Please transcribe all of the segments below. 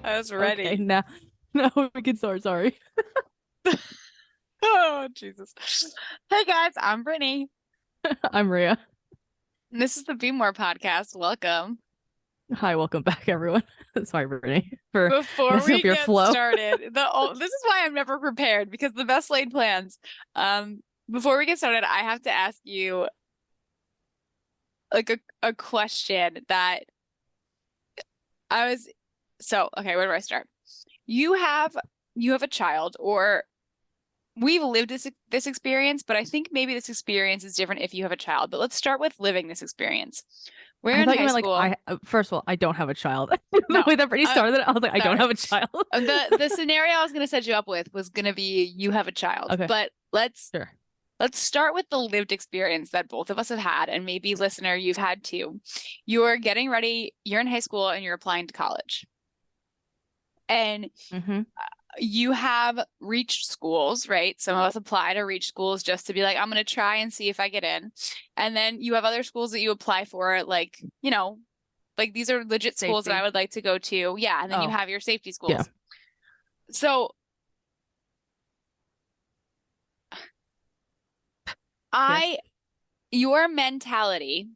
I was ready. Okay, now we can start. Sorry. Oh, Jesus. Hey guys, I'm Brittany. I'm Maria. And this is the Be More podcast. Welcome. Hi, welcome back, everyone. Sorry, Brittany, for Before messing up we your get flow. started, this is why I'm never prepared because the best laid plans. Before we get started, I have to ask you like a question that I was okay, where do I start? You have you have a child or we've lived this experience, but I think maybe this experience is different if you have a child. But let's start with living this experience. We're I in thought you high meant like school. first of all, I don't have a child. The No, way that Brittany uh, started it, I was like, I don't sorry. have a child. The scenario I was going to set you up with was going to be you have a child. Okay, But sure. let's start with the lived experience that both of us have had, and maybe listener, you've had too. You're getting ready, you're in high school and you're applying to college. And Mm-hmm. you have reached schools, right? Some of us apply to reach schools just to be like, I'm going to try and see if I get in. And then you have other schools that you apply for, like, like these are legit schools that I Safety. would like to go to. Yeah. And then you Oh, have your safety yeah. schools. So Yes. I, your mentality,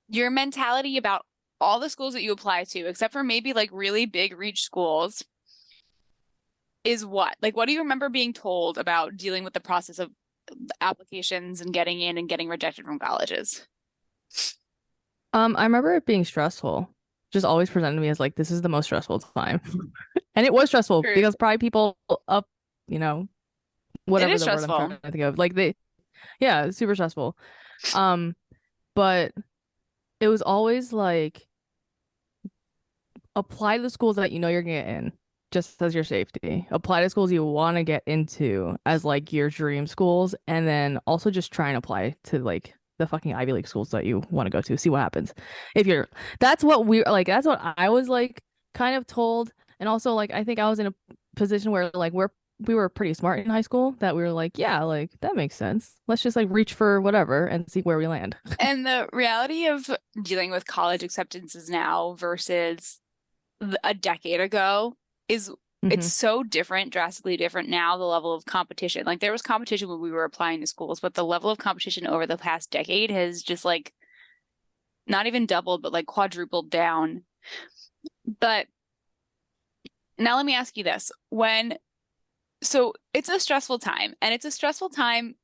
your mentality about all the schools that you apply to, except for maybe like really big reach schools, is what? Like, what do you remember being told about dealing with the process of applications and getting in and getting rejected from colleges? I remember it being stressful. Just always presented to me as like this is the most stressful time. And it was stressful Truth. because probably people up, you know, It whatever is the word I'm trying stressful. to think of. Like yeah, it's super stressful. Um, but it was always like apply to the schools that you know you're gonna get in, just as your safety. Apply to schools you want to get into as like your dream schools, and then also just try and apply to like the fucking Ivy League schools that you want to go to. See what happens. If you're, that's what we like. That's what I was like kind of told, and also like I think I was in a position where like we were pretty smart in high school that we were like, yeah, like that makes sense. Let's just like reach for whatever and see where we land. And the reality of dealing with college acceptances now versus a decade ago is it's Hmm. so different, drastically different now, the level of competition. Like there was competition when we were applying to schools, but the level of competition over the past decade has just like not even doubled, but like quadrupled down. But now let me ask you this. So it's a stressful time, and it's a stressful time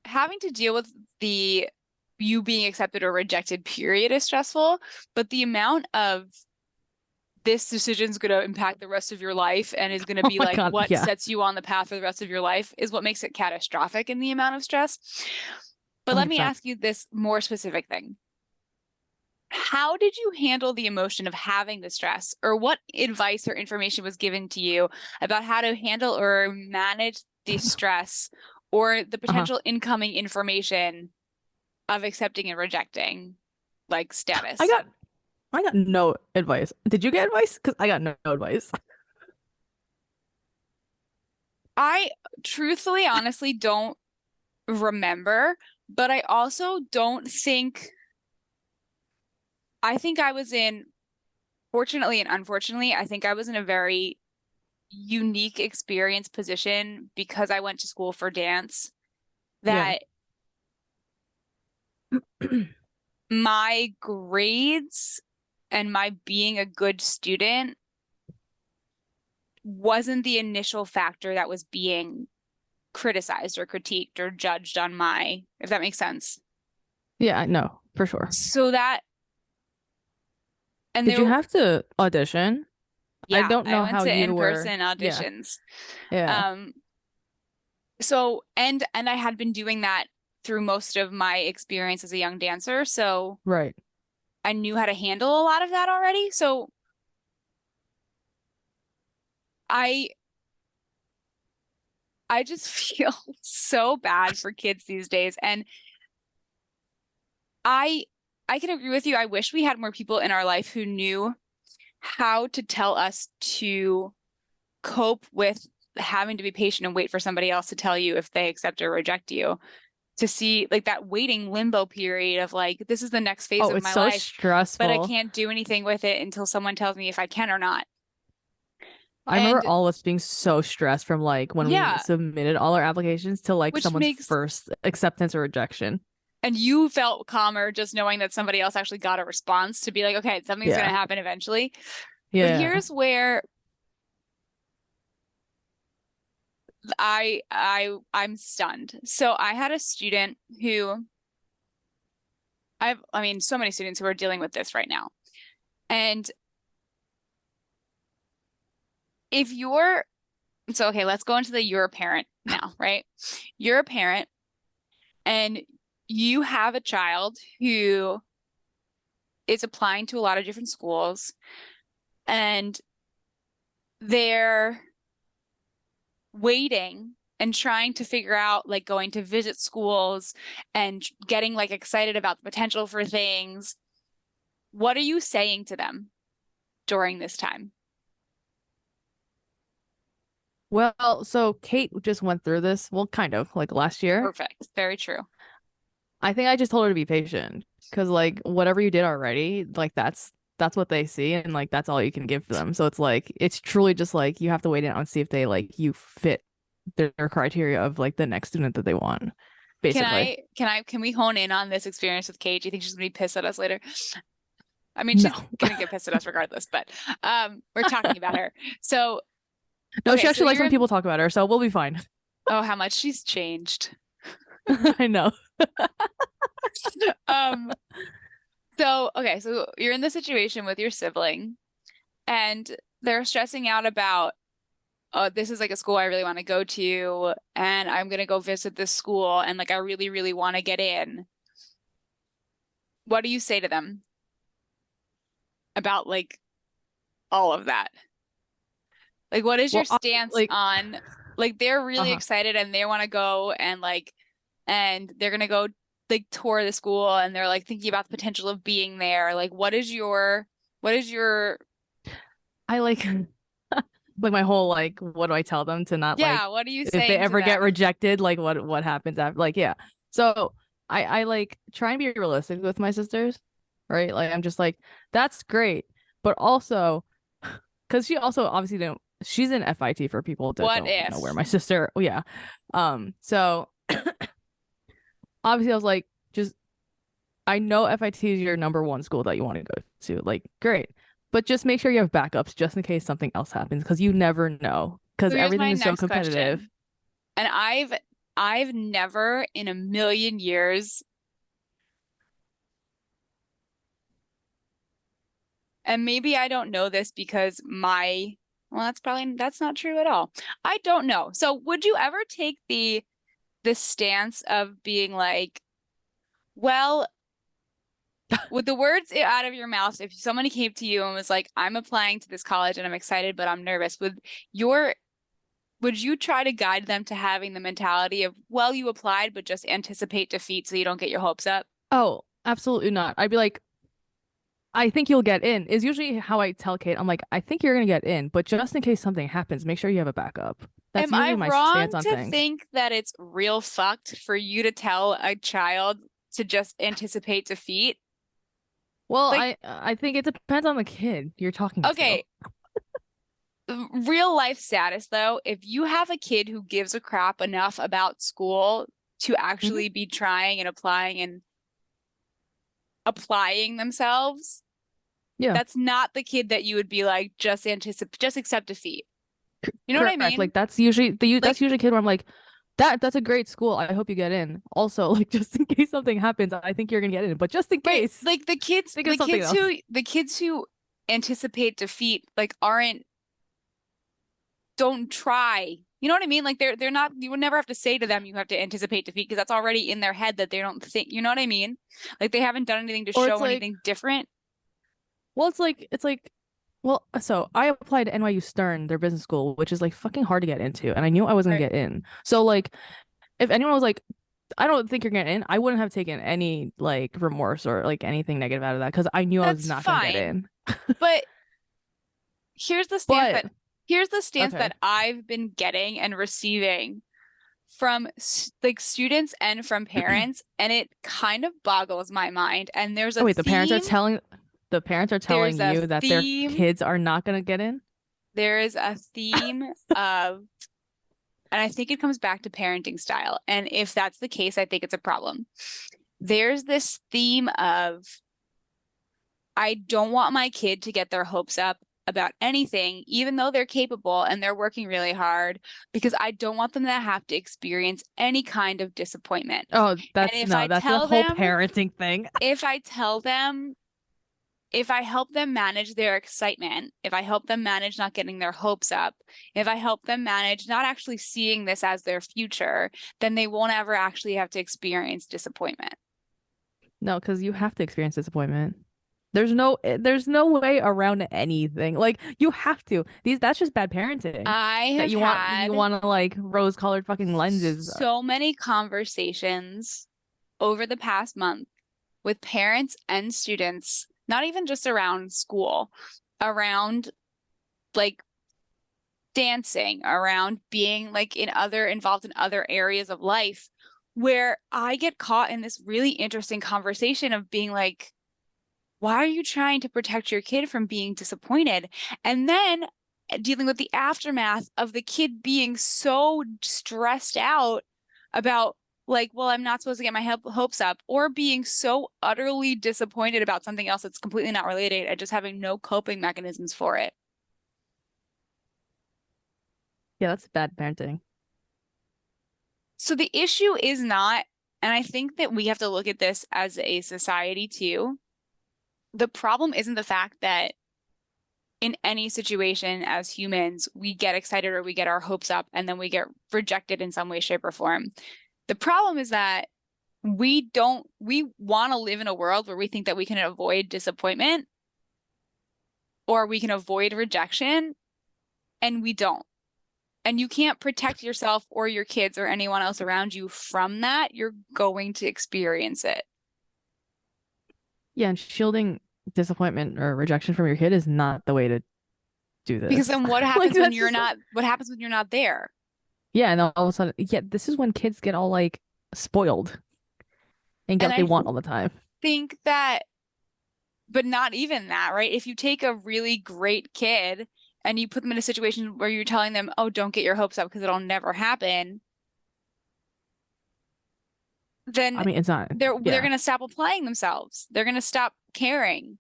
having to deal with the you being accepted or rejected period is stressful, but the amount of this decision is going to impact the rest of your life and is going to Oh be my like God, what yeah, sets you on the path for the rest of your life is what makes it catastrophic in the amount of stress. But let me 100%. ask you this more specific thing. How did you handle the emotion of having the stress, or what advice or information was given to you about how to handle or manage the stress or the Uh-huh. potential incoming information of accepting and rejecting, like I status? got I got no advice. Did you get advice? Because I got no advice. I truthfully, honestly don't remember, but I also don't think I think I was in, fortunately and unfortunately, I think I was in a very unique experience position because I went to school for dance Yeah. that my grades and my being a good student wasn't the initial factor that was being criticized or critiqued or judged on my, if that makes sense. Yeah, no, for sure. So that, and Did there, you have to audition? I yeah, don't I know went how to you were. in-person Yeah. auditions. Yeah. Um, so and I had been doing that through most of my experience as a young dancer, so Right. I knew how to handle a lot of that already. So I I just feel so bad for kids these days. And I I can agree with you. I wish we had more people in our life who knew how to tell us to cope with having to be patient and wait for somebody else to tell you if they accept or reject you. To see like that waiting limbo period of like, this is the next phase Oh, of it's my so life, but I stressful. can't do anything with it until someone tells me if I can or not. I remember And all of us being so stressed from like when we yeah, submitted all our applications to like which someone's makes, first acceptance or rejection. and you felt calmer just knowing that somebody else actually got a response to be like, okay, something's going Yeah. to happen eventually. But Yeah. here's where I'm stunned. So I had a student who I mean, so many students who are dealing with this right now. And if you're, so okay, let's go into the you're a parent now, right? You're a parent and you have a child who is applying to a lot of different schools and they're waiting and trying to figure out like going to visit schools and getting like excited about the potential for things. What are you saying to them during this time? Well, so Kate just went through this, well, kind of like last year. Perfect. Very true. I think I just told her to be patient because like whatever you did already, like that's what they see and like that's all you can give them. So it's like it's truly just like you have to wait it out and see if they like you fit their criteria of like the next student that they want, basically. Can we hone in on this experience with Kate? Do you think she's gonna be pissed at us later? I mean, No. she's gonna get pissed at us regardless, but we're talking about her. So, No, okay, she so actually likes you're when in, people talk about her, so we'll be fine. oh, how much she's changed. I know. Um, so okay, so you're in the situation with your sibling and they're stressing out about, oh, this is like a school I really want to go to, and I'm gonna go visit this school, and like I really, really want to get in. What do you say to them about like all of that? Like, what is your Well, stance like on like they're really uh-huh. excited and they want to go and like and they're gonna go like tour the school and they're like thinking about the potential of being there. Like, what is your I like like my whole like what do I tell them to not yeah, like what are you if they saying to ever get them? rejected, like what happens after like yeah. So I like try and be realistic with my sisters, right? Like I'm just like, that's great. But also because she also obviously don't she's in FIT for people that What don't know where if? my sister oh yeah. So obviously I was like, just I know FIT is your number one school that you want to go to. Like, great. But just make sure you have backups just in case something else happens because you never know. Because So here's everything my is so next competitive. question. And I've never in a million years, and maybe I don't know this because my, well, that's not true at all. I don't know. So would you ever take the stance of being like, well, with the words out of your mouth, if somebody came to you and was like, I'm applying to this college and I'm excited, but I'm nervous, your would you try to guide them to having the mentality of, well, you applied, but just anticipate defeat so you don't get your hopes up? Oh, absolutely not. I'd be like, I think you'll get in, is usually how I tell Kate. I'm like, I think you're going to get in, but just in case something happens, make sure you have a backup. That's Am I usually my stance wrong on to things. think that it's real fucked for you to tell a child to just anticipate defeat? Well, Like, I think it depends on the kid you're talking to. okay, real life status though, if you have a kid who gives a crap enough about school to Hmm. actually be trying and applying themselves, Yeah. that's not the kid that you would be like, just accept defeat. You know what I Correct. mean? Like that's Like, usually a kid where I'm like, that's a great school. I hope you get in. Also, like just in case something happens, I think you're gonna get in. But just in right, case, like think of something else. the kids who anticipate defeat like aren't don't try. You know what I mean? Like they're not, you would never have to say to them you have to anticipate defeat because that's already in their head that they don't think, you know what I mean? Like they haven't done anything to Or it's show like, anything different. well, well, so I applied to NYU Stern, their business school, which is like fucking hard to get into, and I knew I wasn't Right. gonna get in. So like, if anyone was like, I don't think you're getting in, I wouldn't have taken any like remorse or like anything negative out of that because I knew I was That's not gonna get fine. in. But here's the stance But that here's the stance okay, that I've been getting and receiving from like students and from parents, and it kind of boggles my mind. And oh wait, the parents are telling there's a you that their theme kids are not gonna get in? there is a theme of, and I think it comes back to parenting style. And if that's the case, I think it's a problem. There's this theme of, I don't want my kid to get their hopes up about anything, even though they're capable and they're working really hard, because I don't want them to have to experience any kind of disappointment. Oh, And that's no, that's a whole parenting thing. if I tell them, if I help them manage their excitement, if I help them manage not getting their hopes up, if I help them manage not actually seeing this as their future, then they won't ever actually have to experience disappointment. No, because you have to experience disappointment. There's no way around anything. Like you have to. That's just bad parenting. I That have you had want to like rose-colored fucking lenses. so many conversations over the past month with parents and students, not even just around school, around like dancing, around being like involved in other areas of life, where I get caught in this really interesting conversation of being like, why are you trying to protect your kid from being disappointed? And then dealing with the aftermath of the kid being so stressed out about, like, well, I'm not supposed to get my hopes up, or being so utterly disappointed about something else that's completely not related and just having no coping mechanisms for it. Yeah, that's bad parenting. So the issue is not, and I think that we have to look at this as a society too. The problem isn't the fact that in any situation as humans, we get excited or we get our hopes up and then we get rejected in some way, shape, or form. The problem is that we want to live in a world where we think that we can avoid disappointment or we can avoid rejection, and we don't. And you can't protect yourself or your kids or anyone else around you from that. You're going to experience it. Yeah, and shielding disappointment or rejection from your kid is not the way to do Because this. then what Like happens when that's you're just not, what happens when you're not there? yeah, and all of a sudden, yeah, this is when kids get all like spoiled and get And what they I want all the time. think that, but not even that, right? If you take a really great kid and you put them in a situation where you're telling them, oh, don't get your hopes up because it'll never happen, then I mean, it's not. they're Yeah. going to stop applying themselves. They're going to stop caring.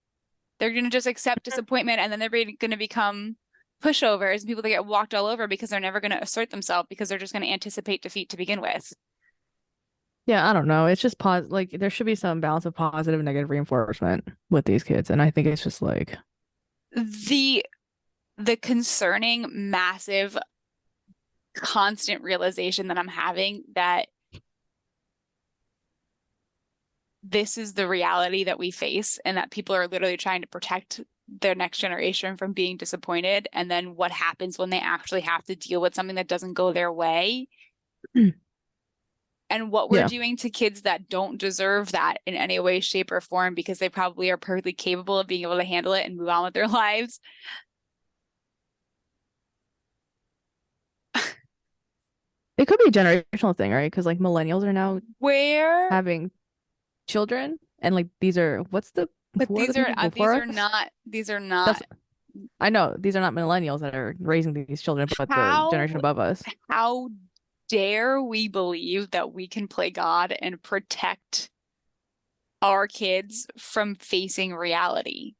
They're going to just accept disappointment, and then they're going to become pushovers and people that get walked all over because they're never going to assert themselves because they're just going to anticipate defeat to begin with. Yeah, I don't know. It's just like there should be some balance of positive and negative reinforcement with these kids, and I think it's just like The the concerning, massive, constant realization that I'm having that this is the reality that we face and that people are literally trying to protect their next generation from being disappointed. And then what happens when they actually have to deal with something that doesn't go their way? And what we're yeah. doing to kids that don't deserve that in any way, shape, or form because they probably are perfectly capable of being able to handle it and move on with their lives. It could be a generational thing, right? Because like millennials are now Where, having children, and like these are but who are the people before us? these are That's not, I know these are not millennials that are raising these children, but the generation how above us. how dare we believe that we can play God and protect our kids from facing reality?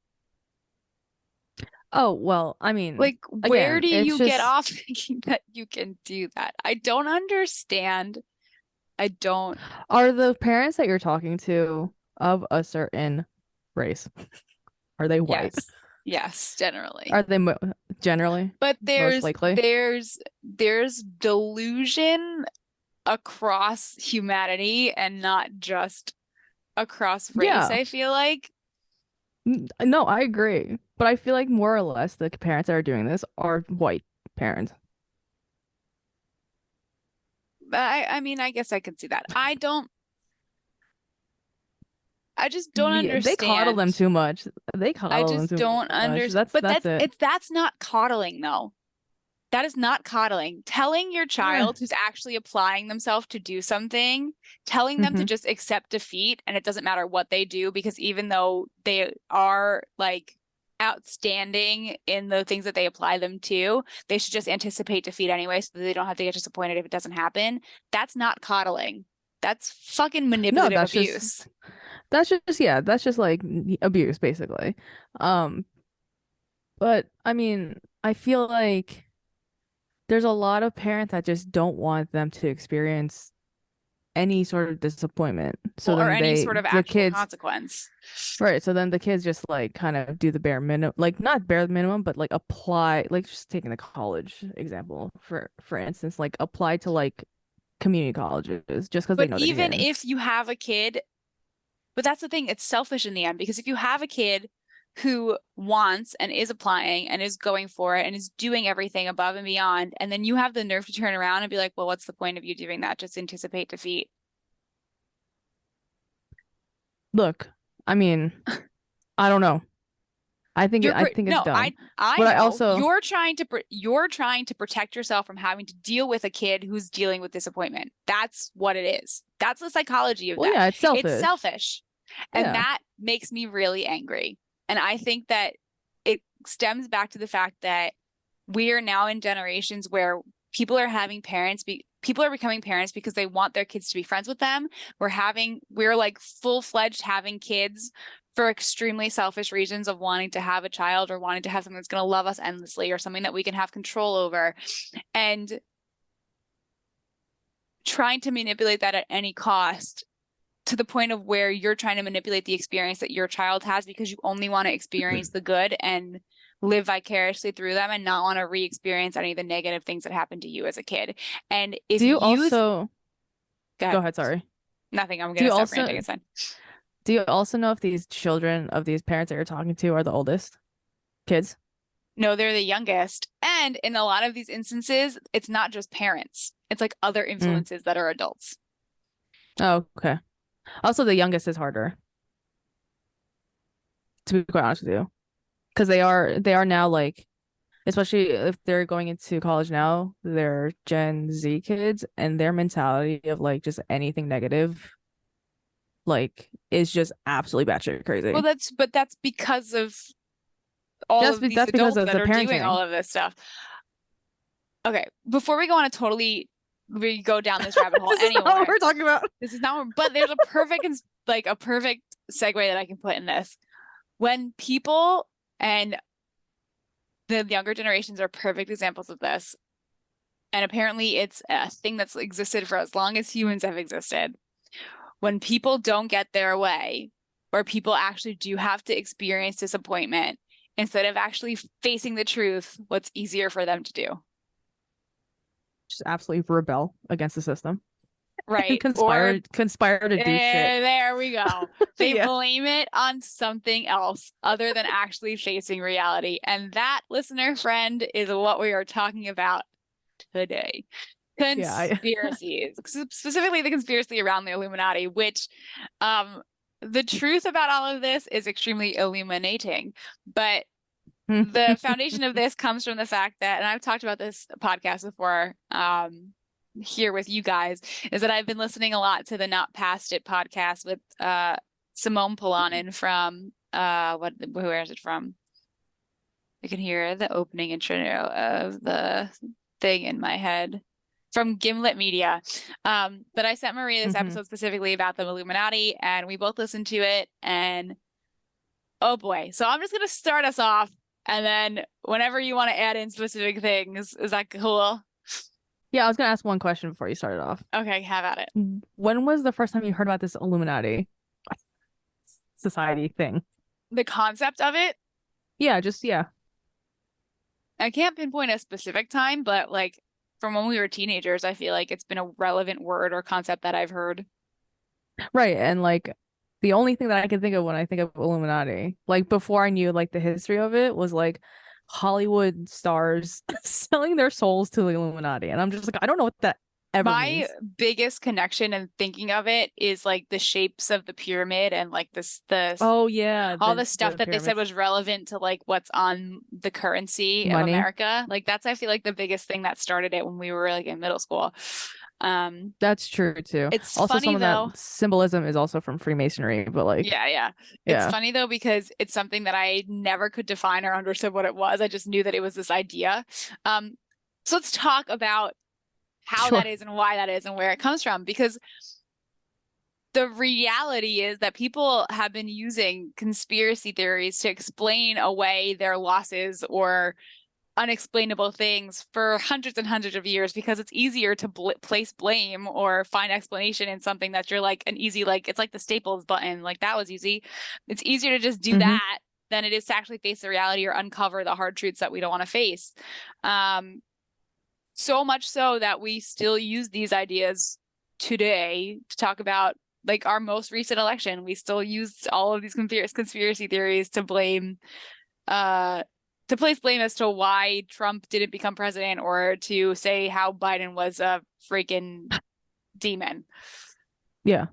Oh, well, I mean, Like, where again, do it's you get just off thinking that you can do that? I don't understand. I don't. are the parents that you're talking to of a certain race? Are they white? Yes. Yes, generally. Are they mo generally But most likely? there's delusion across humanity and not just across race, Yeah. I feel like. No, I agree. But I feel like more or less the parents that are doing this are white parents. I mean, I guess I could see that. I just don't They coddle them understand. too much. They I coddle them just too don't much. understand. But That's it. that's not coddling though. That is not coddling. Telling your Eh. child who's actually applying themselves to do something, telling them to Hmm. just accept defeat and it doesn't matter what they do, because even though they are like outstanding in the things that they apply them to, they should just anticipate defeat anyway so that they don't have to get disappointed if it doesn't happen. That's not coddling. That's fucking No, manipulative abuse. that's just like abuse basically. Um, but I mean, I feel like there's a lot of parents that just don't want them to experience any sort of disappointment. So Or then any sort of the actual kids, consequence. right? So then the kids just like kind of do the bare minimum, like not bare minimum, but like apply, like just taking the college example for instance, like apply to like community colleges just because they But know they can get even in. if you have a kid, but that's the thing, it's selfish in the end because if you have a kid who wants and is applying and is going for it and is doing everything above and beyond, and then you have the nerve to turn around and be like, well, what's the point of you doing that? Just anticipate defeat. Look, I mean, I don't know. I think it's No, dumb. I But I know also you're trying to protect yourself from having to deal with a kid who's dealing with disappointment. That's what it is. That's the psychology of well, that. yeah, it's It's selfish. selfish. And Yeah. that makes me really angry. And I think that it stems back to the fact that we are now in generations where people are becoming parents because they want their kids to be friends with them. We're like full-fledged having kids for extremely selfish reasons of wanting to have a child or wanting to have something that's going to love us endlessly or something that we can have control over and trying to manipulate that at any cost to the point of where you're trying to manipulate the experience that your child has because you only want to experience the good and live vicariously through them and not want to re-experience any of the negative things that happened to you as a kid. And if Do you you also go go ahead, ahead, sorry. nothing, I'm Do gonna you stop ranting. also It's fine. do you also know if these children of these parents that you're talking to are the oldest kids? No, they're the youngest. And in a lot of these instances, it's not just parents. It's like other Mm. influences that are adults. Oh, okay. Also, the youngest is harder, to be quite honest with you, because they are now like, especially if they're going into college now, they're Gen Z kids, and their mentality of like just anything negative, like, is just absolutely batshit Well, crazy. that's because of all of these That's because adults of that the are doing all parenting. of this stuff. Okay, before we go on a totally we go down this rabbit hole This is not what anywhere. we're talking about. This is not, but there's a perfect like a perfect segue that I can put in this. When people and the younger generations are perfect examples of this, and apparently it's a thing that's existed for as long as humans have existed. When people don't get their way, or people actually do have to experience disappointment, instead of actually facing the truth, what's easier for them to do? Just absolutely rebel against the system and Right? Or conspire to do shit. there we go. They Yeah. blame it on something else other than actually facing reality. And that, listener friend, is what we are talking about today. Yeah, Conspiracies, specifically the conspiracy around the Illuminati, which the truth about all of this is extremely illuminating. But the foundation of this comes from the fact that, and I've talked about this podcast before, here with you guys, is that I've been listening a lot to the Not Past It podcast with Simone Polanen from where is it from? I can hear the opening intro of the thing in my head from Gimlet Media. But I sent Maria this Mhm. episode specifically about the Illuminati, and we both listened to it, and oh boy. So I'm just gonna start us off, and then whenever you want to add in specific things, is that cool? Yeah, I was gonna ask one question before you started off. Okay, have at it. When was the first time you heard about this Illuminati society thing? The concept of it, Yeah, just yeah. I can't pinpoint a specific time, but like from when we were teenagers, I feel like it's been a relevant word or concept that I've heard. Right. And like the only thing that I can think of when I think of Illuminati, like before I knew like the history of it, was like Hollywood stars selling their souls to the Illuminati. And I'm just like, I don't know what that ever My means. biggest connection and thinking of it is like the shapes of the pyramid and like this the Oh yeah, all the stuff the that they said pyramids. was relevant to like what's on the currency of Money. America. Like that's I feel like the biggest thing that started it when we were like in middle school. That's true too. It's Also, some funny of that though. symbolism is also from Freemasonry, but like, Yeah, yeah. It's yeah, funny though because it's something that I never could define or understood what it was. I just knew that it was this idea. Um, so let's talk about how that sure. is and why that is and where it comes from. Because the reality is that people have been using conspiracy theories to explain away their losses or unexplainable things for hundreds and hundreds of years because it's easier to place blame or find explanation in something that you're like an easy, like it's like the Staples button, like that was easy. It's easier to just do Hmm. that than it is to actually face the reality or uncover the hard truths that we don't want to face. Um, so much so that we still use these ideas today to talk about like our most recent election. We still use all of these conspiracy theories to blame uh to place blame as to why Trump didn't become president or to say how Biden was a freaking demon. Yeah,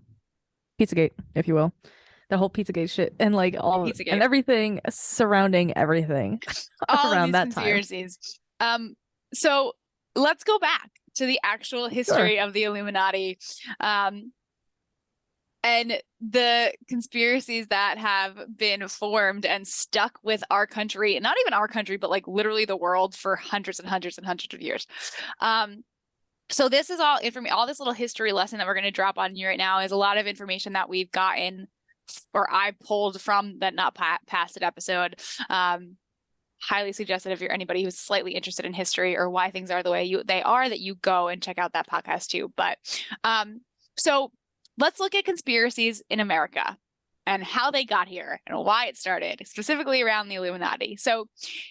Pizzagate, if you will. The whole Pizzagate shit and like all and Pizzagate. everything surrounding everything All of around these that time. conspiracies. So let's go back to the actual Sure. history of the Illuminati. Um, and the conspiracies that have been formed and stuck with our country, not even our country, but like literally the world for hundreds and hundreds and hundreds of years. Um, so this is all information, all this little history lesson that we're going to drop on you right now is a lot of information that we've gotten or I pulled from that not past it episode. Highly suggested if you're anybody who's slightly interested in history or why things are the way they are, that you go and check out that podcast too. But so let's look at conspiracies in America and how they got here and why it started, specifically around the Illuminati. So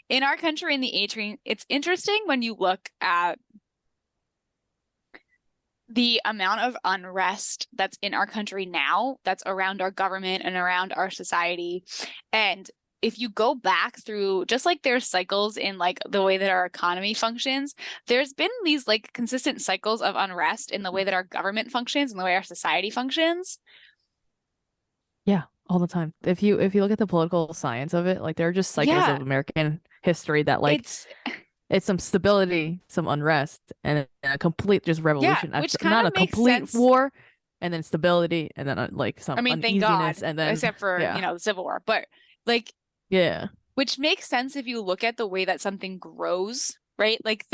in our country in the 18th, it's interesting when you look at the amount of unrest that's in our country now, that's around our government and around our society. And if you go back through, just like there's cycles in like the way that our economy functions, there's been these like consistent cycles of unrest in the way that our government functions and the way our society functions. Yeah, all the time. If you look at the political science of it, like there are just cycles Yeah, of American history that like it's it's some stability, some unrest, and a complete just yeah, revolution which after kind not of a makes complete sense. war, and then stability, and then like I some mean, thank uneasiness, God, and then except for, yeah, the Civil War. But like yeah, which makes sense if you look at the way that something grows, right? Like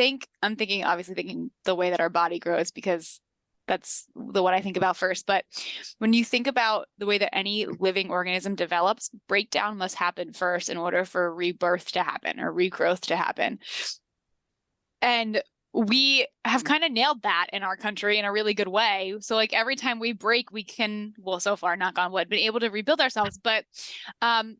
I'm thinking, obviously thinking the way that our body grows because that's what I think about first. But when you think about the way that any living organism develops, breakdown must happen first in order for rebirth to happen or regrowth to happen. And we have kind of nailed that in our country in a really good way. So like every time we break, we can, well, so far, knock on wood, been able to rebuild ourselves. But um,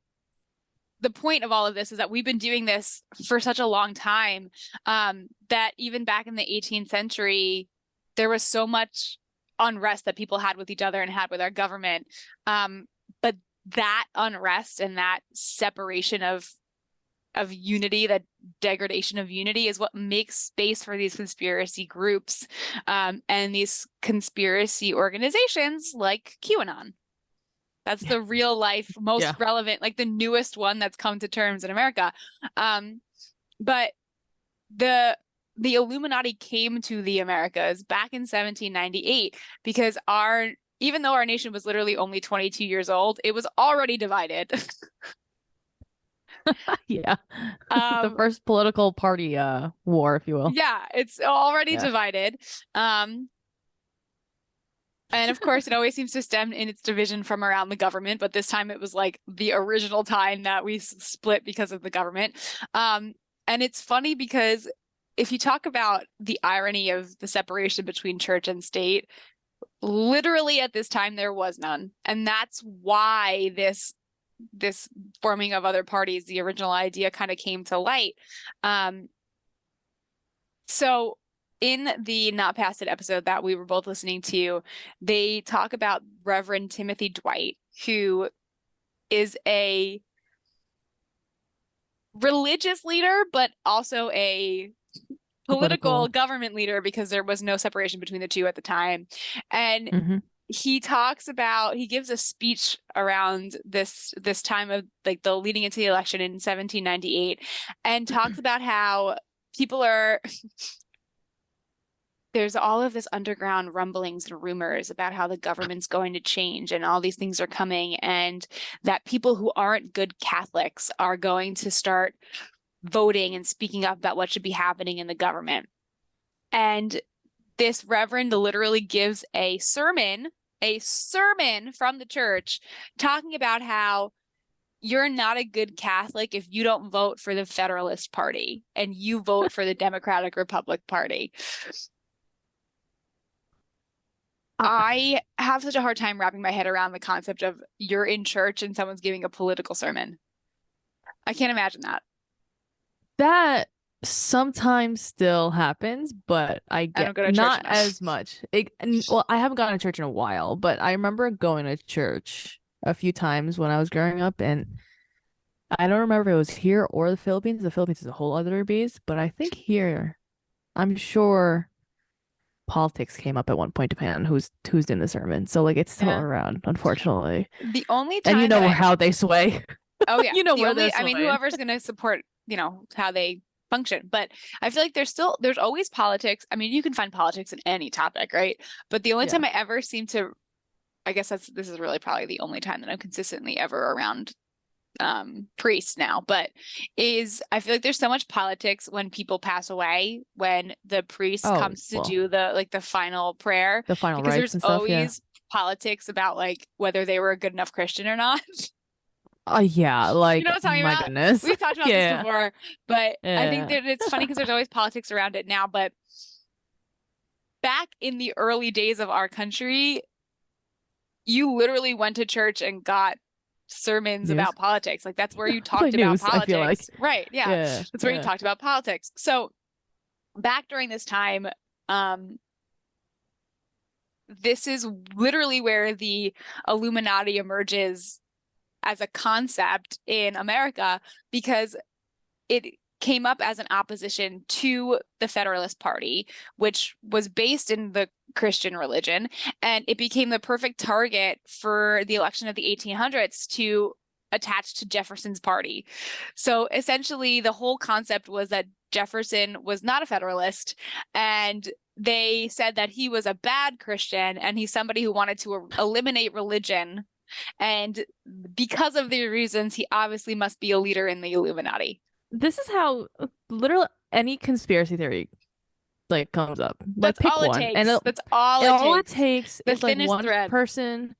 the point of all of this is that we've been doing this for such a long time that even back in the 18th century, there was so much unrest that people had with each other and had with our government. But that unrest and that separation of unity, that degradation of unity, is what makes space for these conspiracy groups and these conspiracy organizations like QAnon. That's the real life, most yeah. relevant, like the newest one that's come to terms in America. But the the Illuminati came to the Americas back in 1798 because even though our nation was literally only 22 years old, it was already divided. Yeah. The um, first political party war, if you will. yeah, it's already Yeah. divided. Um, And of course, it always seems to stem in its division from around the government, but this time it was like the original time that we split because of the government. And it's funny because if you talk about the irony of the separation between church and state, literally at this time there was none. And that's why this forming of other parties, the original idea kind of came to light. Um, so in the Not Past It episode that we were both listening to, they talk about Reverend Timothy Dwight, who is a religious leader, but also a political Political. government leader because there was no separation between the two at the time. And Hmm. he gives a speech around this time of like the leading into the election in 1798 and talks about how people are there's all of this underground rumblings and rumors about how the government's going to change and all these things are coming, and that people who aren't good Catholics are going to start voting and speaking up about what should be happening in the government. And this reverend literally gives a sermon from the church talking about how you're not a good Catholic if you don't vote for the Federalist Party and you vote for the Democratic Republic Party. I have such a hard time wrapping my head around the concept of you're in church and someone's giving a political sermon. I can't imagine that. That sometimes still happens, but I I get don't go to church not enough. as much. Well, I haven't gone to church in a while, but I remember going to church a few times when I was growing up, and I don't remember if it was here or the Philippines. The Philippines is a whole other beast, but I think here, I'm sure politics came up at one point, depending on who's in the sermon. So like it's still Yeah. around, unfortunately. The only And you time that know I, how they sway. oh yeah, You know the where they're only, I mean, swaying. whoever's going to support, how they function. But I feel like there's always politics. I mean, you can find politics in any topic, right? But the only Yeah. time I ever seem to, I guess this is really probably the only time that I'm consistently ever around priests now, but is I feel like there's so much politics when people pass away, when the priest Oh, comes to well, do the final prayer, the final because rites there's and stuff, yeah. always politics about like whether they were a good enough Christian or not. Yeah, You know like what I'm talking my about? goodness. We've talked about this Yeah. before, but I think Yeah. that it's funny because there's always politics around it now. But back in the early days of our country, you literally went to church and got sermons News. about politics. Like that's where you talked Like about news, I feel like. politics. Right. Yeah. Yeah. That's where you Yeah. talked about politics. So back during this time, um, this is literally where the Illuminati emerges as a concept in America because it came up as an opposition to the Federalist Party, which was based in the Christian religion, and it became the perfect target for the election of the 1800s to attach to Jefferson's party. So essentially, the whole concept was that Jefferson was not a Federalist, and they said that he was a bad Christian and he's somebody who wanted to eliminate religion. And because of the reasons, he obviously must be a leader in the Illuminati. This is how literally any conspiracy theory like comes up. Like That's pick all it one, and takes. That's all it all it takes. takes The is like thinnest one thread. person.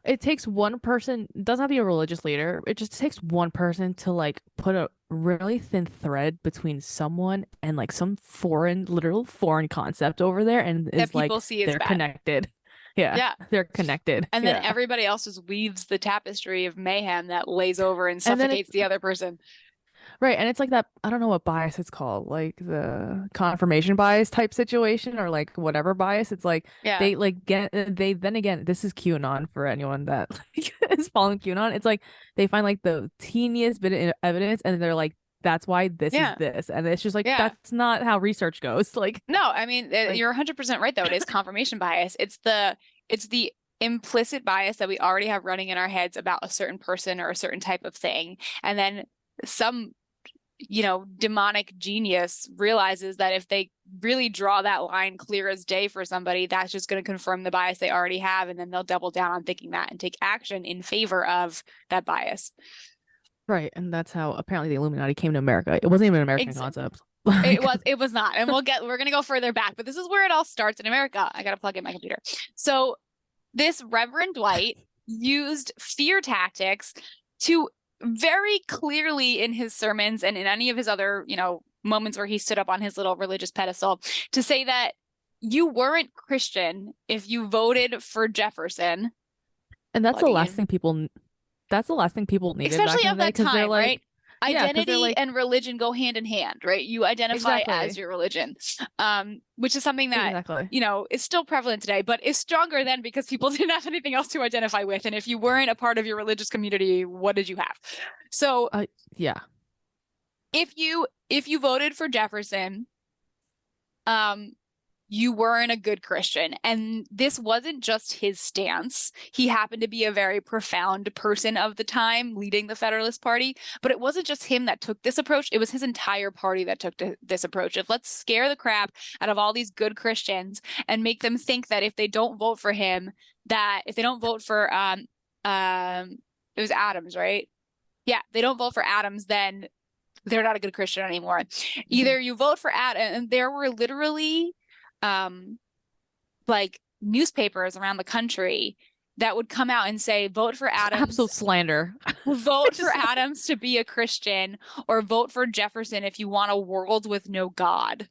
It takes one person, it doesn't have to be a religious leader. It just takes one person to like put a really thin thread between someone and like some foreign, literal foreign concept over there, and That is like people see as they're bad. connected. Yeah, Yeah. they're connected. And then Yeah. everybody else just weaves the tapestry of mayhem that lays over and And then suffocates it's the other person. right, and it's like that, I don't know what bias it's called, like the confirmation bias type situation or like whatever bias. It's like Yeah. they like get they then again, this is QAnon for anyone that like, is following QAnon. It's like they find like the teeniest bit of evidence and they're like, that's why this is Yeah. this. And it's just like Yeah. that's not how research goes. No, I mean, Like you're 100% right though. It is confirmation bias. It's the implicit bias that we already have running in our heads about a certain person or a certain type of thing. And then some demonic genius realizes that if they really draw that line clear as day for somebody, that's just going to confirm the bias they already have. And then they'll double down on thinking that and take action in favor of that bias. right, and that's how apparently the Illuminati came to America. It wasn't even an American Ex- concept. It Like was, it was not. And we're going to go further back, but this is where it all starts in America. I got to plug in my computer. So this Reverend Dwight used fear tactics to very clearly in his sermons and in any of his other, moments where he stood up on his little religious pedestal to say that you weren't Christian if you voted for Jefferson. and that's the Plugging last in. thing people needed back Especially in of the day that because they're time, like right? yeah, because they're Identity like and religion go hand in hand, right? You identify as exactly. your religion, which is something that, Exactly. is still prevalent today, but is stronger then because people didn't have anything else to identify with. And if you weren't a part of your religious community, what did you have? So Yeah. if you voted for Jefferson, you weren't a good Christian. And this wasn't just his stance. He happened to be a very profound person of the time leading the Federalist Party, but it wasn't just him that took this approach. It was his entire party that took this approach of let's scare the crap out of all these good Christians and make them think that if they don't vote for him, that if they don't vote for it was Adams, right? Yeah, they don't vote for Adams, then they're not a good Christian anymore. Either you vote for Adams, and there were literally like newspapers around the country that would come out and say, vote for Adams. Absolute slander. Vote for Adams to be a Christian, or vote for Jefferson if you want a world with no God.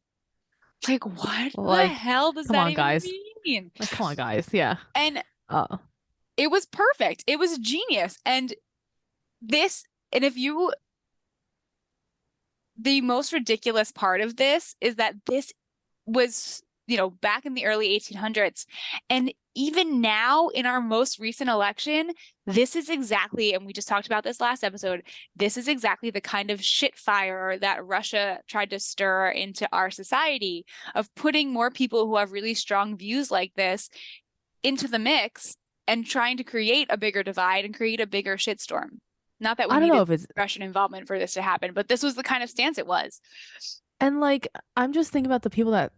Like, what the hell does that even mean? Like, come on, guys. Yeah. And it was perfect. It was genius. And the most ridiculous part of this is that this was, back in the early 1800s. And even now in our most recent election, this is exactly, and we just talked about this last episode, this is exactly the kind of shit fire that Russia tried to stir into our society of putting more people who have really strong views like this into the mix and trying to create a bigger divide and create a bigger shitstorm. Not that we needed Russian involvement for this to happen, but this was the kind of stance it was. And like, I'm just thinking about the people that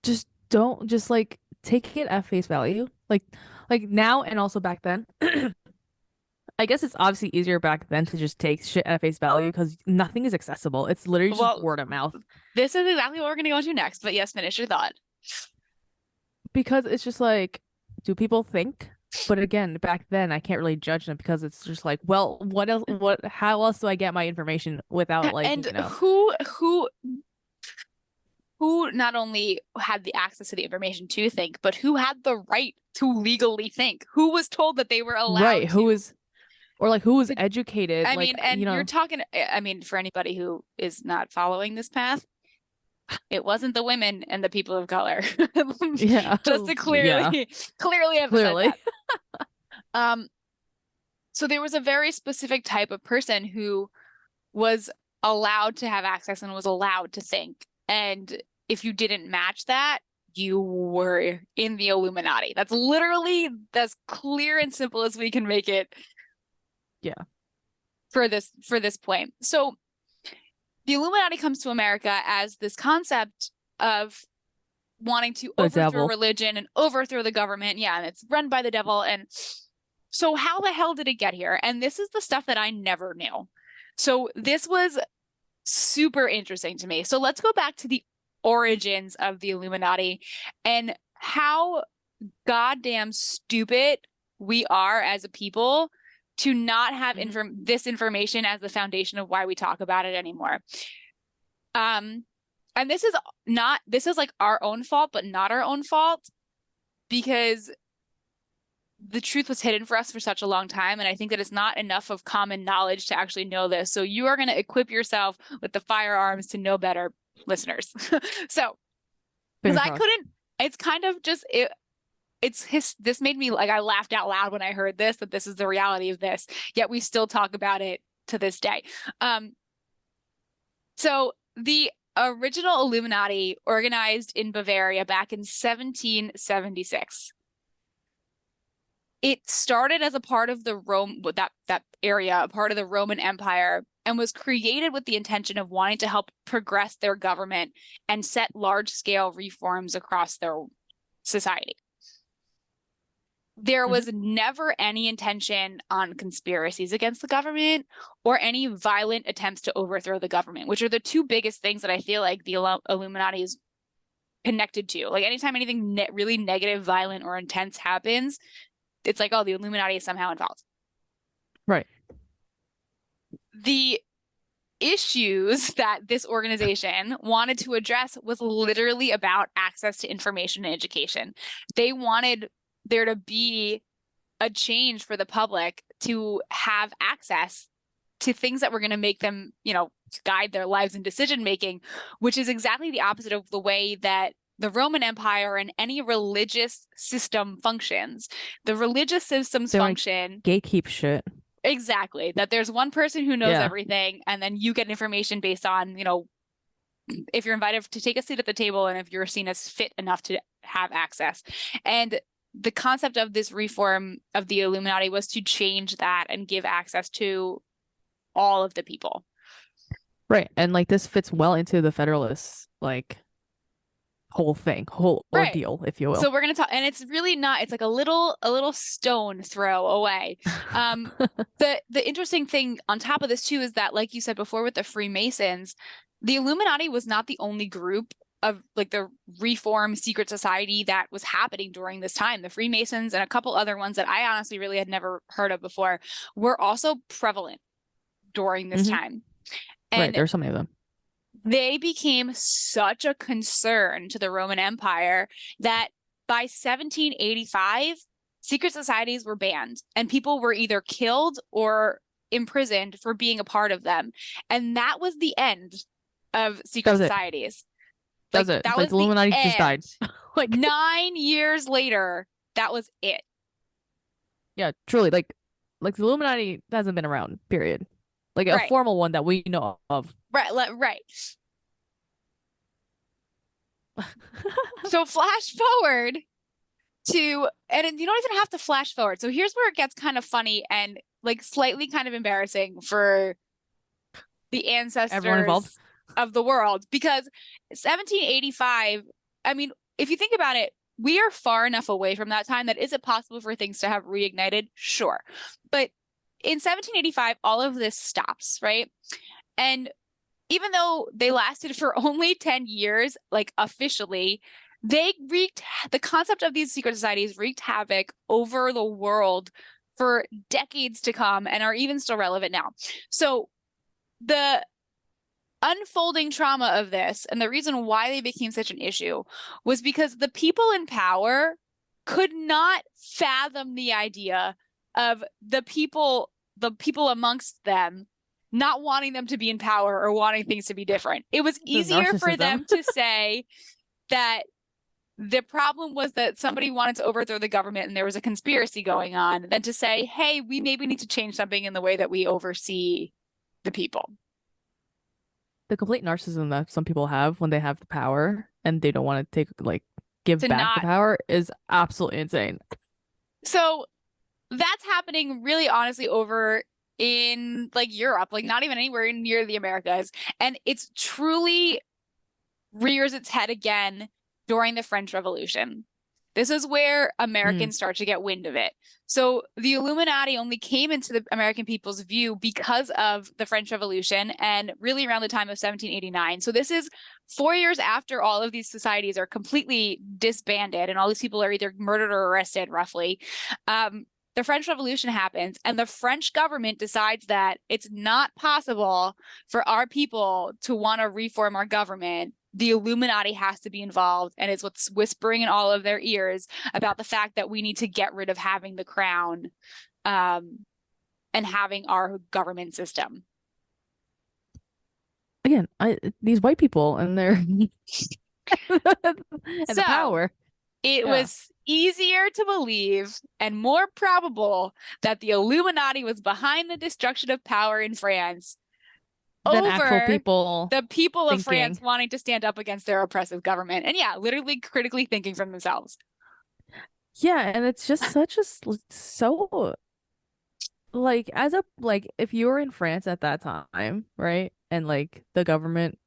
just don't just like take it at face value. Like now and also back then. I guess it's obviously easier back then to just take shit at face value because nothing is accessible. It's literally just word of mouth. This is exactly what we're going to go into next, but yes, finish your thought. Because it's just like, do people think? But again, back then I can't really judge them because it's just like, well, what else? How else do I get my information without like, and who not only had the access to the information to think, but who had the right to legally think? Who was told that they were allowed? Right? Who was educated? I mean, and you're talking. I mean, for anybody who is not following this path, it wasn't the women and the people of color. Yeah. Just to clearly emphasize that. So there was a very specific type of person who was allowed to have access and was allowed to think. And if you didn't match that, you were in the Illuminati. That's literally as clear and simple as we can make it. Yeah. For this point. So the Illuminati comes to America as this concept of wanting to overthrow religion and overthrow the government. Yeah, and it's run by the devil. And so how the hell did it get here? And this is the stuff that I never knew. So this was super interesting to me. So let's go back to the origins of the Illuminati and how goddamn stupid we are as a people to not have this information as the foundation of why we talk about it anymore. And this is like our own fault, but not our own fault, because the truth was hidden for us for such a long time. And I think that it's not enough of common knowledge to actually know this. So you are going to equip yourself with the firearms to know better, listeners. So, because it's kind of just, this made me like, I laughed out loud when I heard this, that this is the reality of this, yet we still talk about it to this day. So the original Illuminati organized in Bavaria back in 1776. It started as a part of the that area, a part of the Roman Empire, and was created with the intention of wanting to help progress their government and set large-scale reforms across their society. There was never any intention on conspiracies against the government or any violent attempts to overthrow the government, which are the two biggest things that I feel like the Illuminati is connected to. Like anytime anything really negative, violent, or intense happens, it's like, oh, the Illuminati is somehow involved. Right. The issues that this organization wanted to address was literally about access to information and education. They wanted there to be a change for the public to have access to things that were going to make them, guide their lives in decision making, which is exactly the opposite of the way that the Roman Empire and any religious system functions. The religious systems function gatekeep shit. Exactly. That there's one person who knows everything, and then you get information based on, if you're invited to take a seat at the table and if you're seen as fit enough to have access. And the concept of this reform of the Illuminati was to change that and give access to all of the people. Right. And like this fits well into the Federalists like whole Right. ordeal, if you will. So we're going to talk, and it's really not, it's like a little stone throw away. The interesting thing on top of this too is that, like you said before with the Freemasons, the Illuminati was not the only group of like the reform secret society that was happening during this time. The Freemasons and a couple other ones that I honestly really had never heard of before were also prevalent during this time. Right, And there's so many of them. they became such a concern to the Roman Empire that by 1785, secret societies were banned and people were either killed or imprisoned for being a part of them. And that was the end of secret societies. That's it. That like was the Illuminati the just end. died. Like 9 years later, that was it. Yeah, truly. Like the Illuminati hasn't been around, period. Like a formal one that we know of. Right. So flash forward to, and you don't even have to flash forward. So here's where it gets kind of funny and like slightly kind of embarrassing for the ancestors of the world, because 1785, I mean, if you think about it, we are far enough away from that time that is it possible for things to have reignited? Sure. But in 1785, all of this stops, right? And even though they lasted for only 10 years, like officially, the concept of these secret societies wreaked havoc over the world for decades to come and are even still relevant now. So the unfolding trauma of this and the reason why they became such an issue was because the people in power could not fathom the idea of the people amongst them not wanting them to be in power or wanting things to be different. It was easier for them to say that the problem was that somebody wanted to overthrow the government and there was a conspiracy going on than to say, hey, we maybe need to change something in the way that we oversee the people. The complete narcissism that some people have when they have the power and they don't want to give back the power is absolutely insane. So that's happening really honestly over in like Europe, like not even anywhere near the Americas. And it's truly rears its head again during the French Revolution. This is where Americans start to get wind of it. So the Illuminati only came into the American people's view because of the French Revolution and really around the time of 1789. So this is 4 years after all of these societies are completely disbanded and all these people are either murdered or arrested, roughly. The French Revolution happens and the French government decides that it's not possible for our people to want to reform our government. The Illuminati has to be involved, and it's what's whispering in all of their ears about the fact that we need to get rid of having the crown and having our government system. Again, these white people and their and the power. It was easier to believe and more probable that the Illuminati was behind the destruction of power in France than actual people, the people of France wanting to stand up against their oppressive government. And yeah, literally critically thinking from themselves. Yeah, and it's just such a so like if you were in France at that time, right? And like the government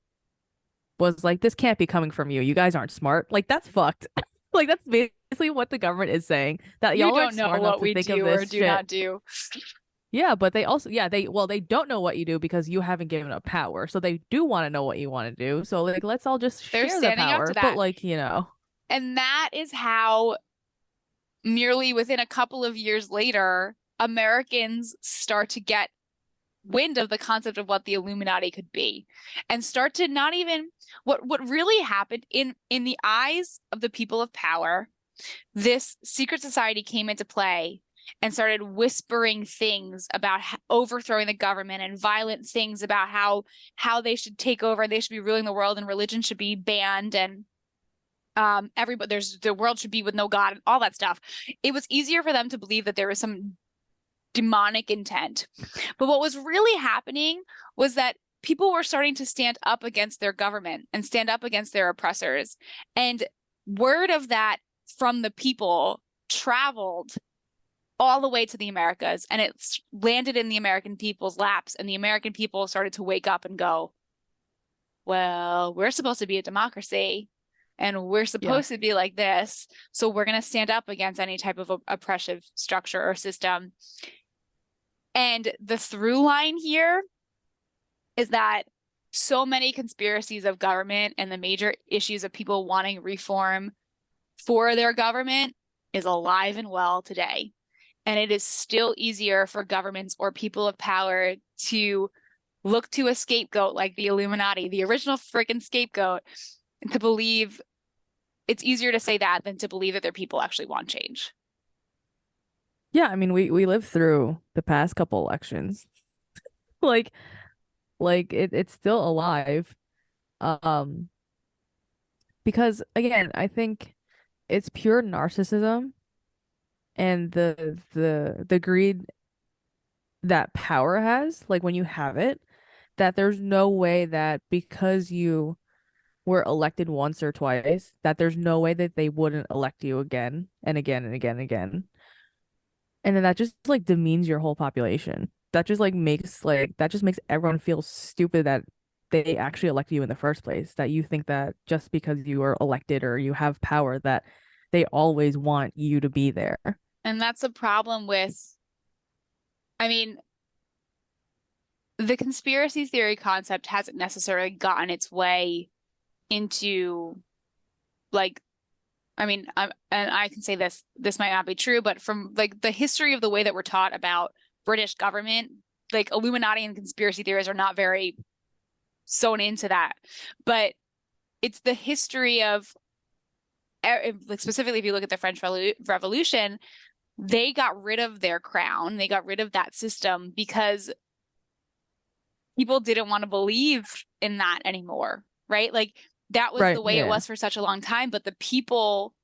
was like, this can't be coming from you. You guys aren't smart. Like that's fucked. Like that's basically what the government is saying. That y'all aren't smart enough to think of this shit. Do not do. Yeah, but they also they don't know what you do because you haven't given up power. So they do want to know what you want to do. So like let's all just share the power. But like, And that is how merely within a couple of years later, Americans start to get wind of the concept of what the Illuminati could be and start to not even what really happened in the eyes of the people of power. This secret society came into play and started whispering things about overthrowing the government and violent things about how they should take over and they should be ruling the world and religion should be banned and the world should be with no God and all that stuff. It was easier for them to believe that there was some demonic intent. But what was really happening was that people were starting to stand up against their government and stand up against their oppressors. And word of that from the people traveled all the way to the Americas, and it landed in the American people's laps, and the American people started to wake up and go, well, we're supposed to be a democracy, and we're Yeah. supposed to be like this, so we're going to stand up against any type of oppressive structure or system. And the through line here is that so many conspiracies of government and the major issues of people wanting reform for their government is alive and well today. And it is still easier for governments or people of power to look to a scapegoat like the Illuminati, the original freaking scapegoat, and to believe it's easier to say that than to believe that their people actually want change. Yeah, I mean, we lived through the past couple elections. Like it's still alive. Um, because again, I think it's pure narcissism and the greed that power has, like when you have it, that there's no way that because you were elected once or twice, that there's no way that they wouldn't elect you again and again and again and again. And then that just like demeans your whole population. That just makes everyone feel stupid that they actually elected you in the first place. That you think that just because you are elected or you have power that they always want you to be there. And that's a problem with, I mean, the conspiracy theory concept hasn't necessarily gotten its way into like, I mean, and I can say this might not be true, but from like the history of the way that we're taught about British government, like Illuminati and conspiracy theories are not very sewn into that. But it's the history of, like specifically if you look at the French Revolution, they got rid of their crown, they got rid of that system because people didn't want to believe in that anymore, right? Like that was Right. the way it Yeah. was for such a long time, but the people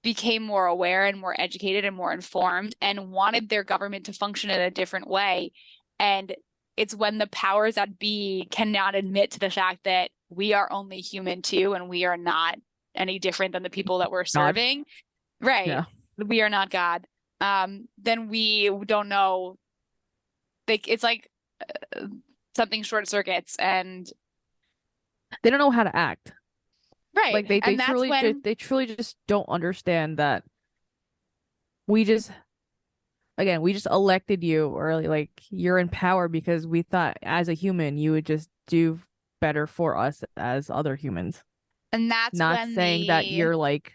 became more aware and more educated and more informed and wanted their government to function in a different way. And it's when the powers that be cannot admit to the fact that we are only human too, and we are not any different than the people that we're God. serving. Right. Yeah. We are not God. Then we don't know. It's like something short circuits and They don't know how to act. right. Like they And that's when they truly just don't understand that we just we just elected you or like you're in power because we thought as a human you would just do better for us as other humans. and that's Not when saying that the you're like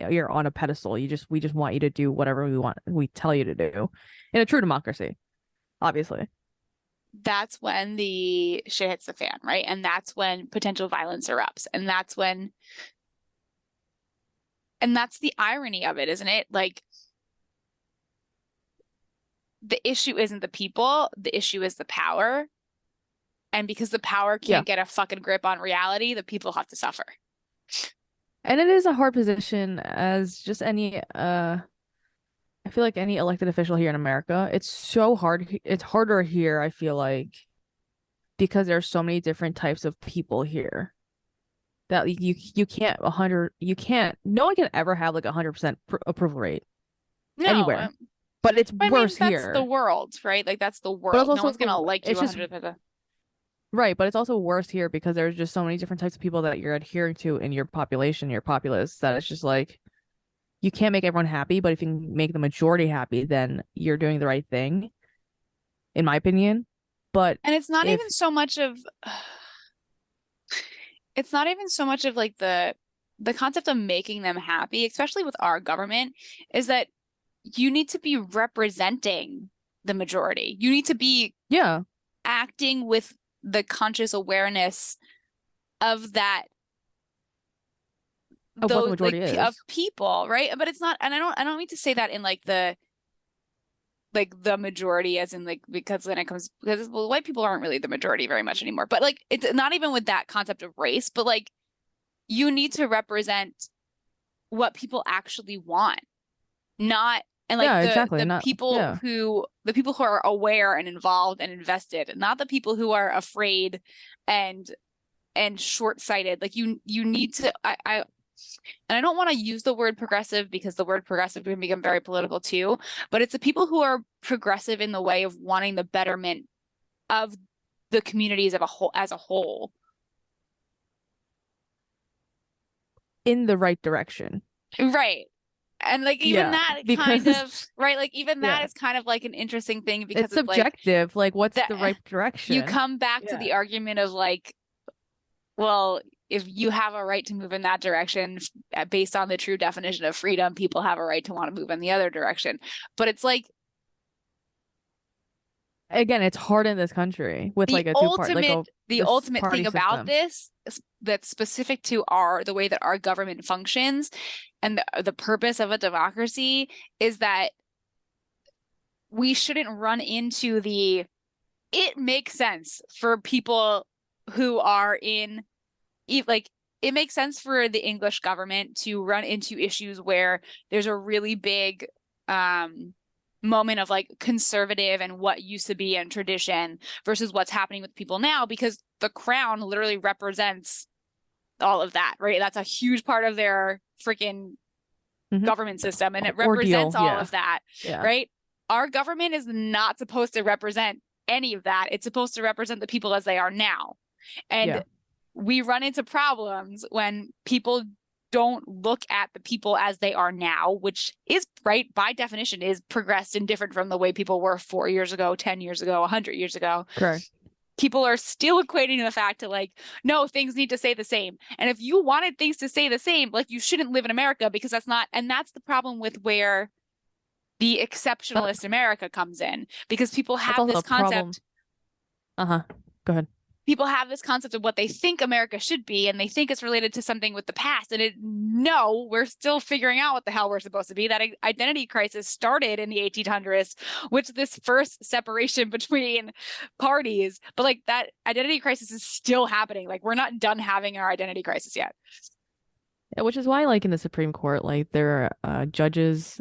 you're on a pedestal. We just want you to do whatever we tell you to do. In a true democracy, obviously. that's when the shit hits the fan, right? And that's when potential violence erupts. And that's the irony of it, isn't it? Like the issue isn't the people, the issue is the power. And because the power Yeah. can't get a fucking grip on reality, the people have to suffer. And it is a hard position as just any I feel like any elected official here in America. It's so hard. It's harder here, I feel like, because there's so many different types of people here that you can't 100 you can't no one can ever have like 100% approval rate No, anywhere. But it's I mean worse that's the here. world, right? Like that's the But it's world. No also one's gonna like you it's just 100%. right, but it's also worse here because there's just so many different types of people that you're adhering to in your population, your populace, that it's just like you can't make everyone happy, but if you can make the majority happy, then you're doing the right thing, in my opinion. But And it's not even if so much of it's not even so much of like the concept of making them happy, especially with our government, is that you need to be representing the majority. You need to be yeah, acting with the conscious awareness of that of what the those majority like of is. people, right? But it's not, and I don't mean to say that in like the majority as in like because when it comes because well, white people aren't really the majority very much anymore. But like it's not even with that concept of race, but like you need to represent what people actually want, not And like Yeah, exactly. the Not people yeah. who are aware and involved and invested, not the people who are afraid and short-sighted. Like you need to and I don't want to use the word progressive because the word progressive can become very political too, but it's the people who are progressive in the way of wanting the betterment of the communities of a whole as a whole. In the right direction. Right. And like even Yeah, that kind because of right, like even that yeah, is kind of like an interesting thing because it's it's like subjective. Like, what's that the right you direction? come back to Yeah. the argument of like, well, if you have a right to move in that direction based on the true definition of freedom, people have a right to want to move in the other direction. But it's like Again, it's hard in this country with like a two part, like a the this ultimate party thing about system. this that's specific to the way that our government functions and the purpose of a democracy is that we shouldn't run into the it makes sense for people who are in like it makes sense for the English government to run into issues where there's a really big um moment of like conservative and what used to be and tradition versus what's happening with people now because the crown literally represents all of that, right? That's a huge part of their freaking Hmm. government system and it represents Ordeal. all Yeah. of that, Yeah. right? Our government is not supposed to represent any of that. It's supposed to represent the people as they are now. And Yeah. we run into problems when people don't look at the people as they are now, which is, right, by definition, is progressed and different from the way people were 4 years ago, 10 years ago, 100 years ago. Correct. People are still equating the fact to like, no, things need to stay the same. And if you wanted things to stay the same, like you shouldn't live in America because that's not, and that's the problem with where the That, exceptionalist America comes in because people that's have also this a problem. concept Uh-huh. Go ahead. people have this concept of what they think America should be, and they think it's related to something with the past. And no, we're still figuring out what the hell we're supposed to be. That identity crisis started in the 1800s, which this first separation between parties, but like that identity crisis is still happening. Like we're not done having our identity crisis yet. Yeah, which is why, like in the Supreme Court, like there are judges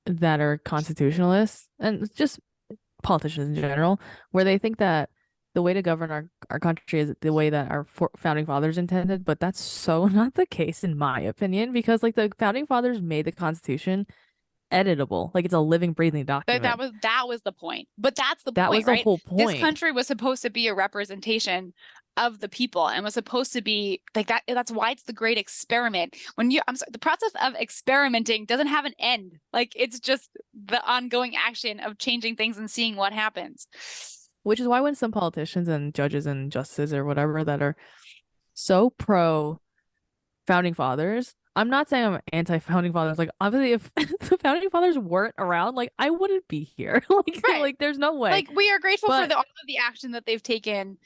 that are constitutionalists and just politicians in general, where they think that the way to govern our country is the way that our founding fathers intended, but that's so not the case in my opinion, because like the founding fathers made the Constitution editable, like it's a living, breathing That document. was the point. But that's the That was point, the right? whole This point. country was supposed to be a representation of the people and was supposed to be like that. That's why it's the great experiment. I'm sorry, the process of experimenting doesn't have an end. Like it's just the ongoing action of changing things and seeing what happens. Which is why when some politicians and judges and justices or whatever that are so pro founding fathers. I'm not saying I'm anti-founding fathers. Like obviously if the founding fathers weren't around, like I wouldn't be here. Right. Like there's no way. Like we are grateful for But all of the action that they've taken,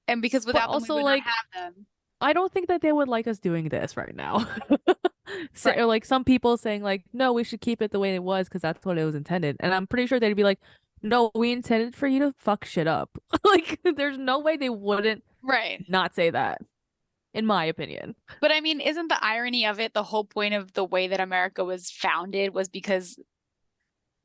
and because but without them we also would not like have them. I don't think that they would like us doing this right now. Or Right. like some people saying like no, we should keep it the way it was because that's what it was intended. And I'm pretty sure they'd be like no, we intended for you to fuck shit up. Like there's no way they wouldn't Right. not say that in my opinion. But I mean, isn't the irony of it the whole point of the way that America was founded was because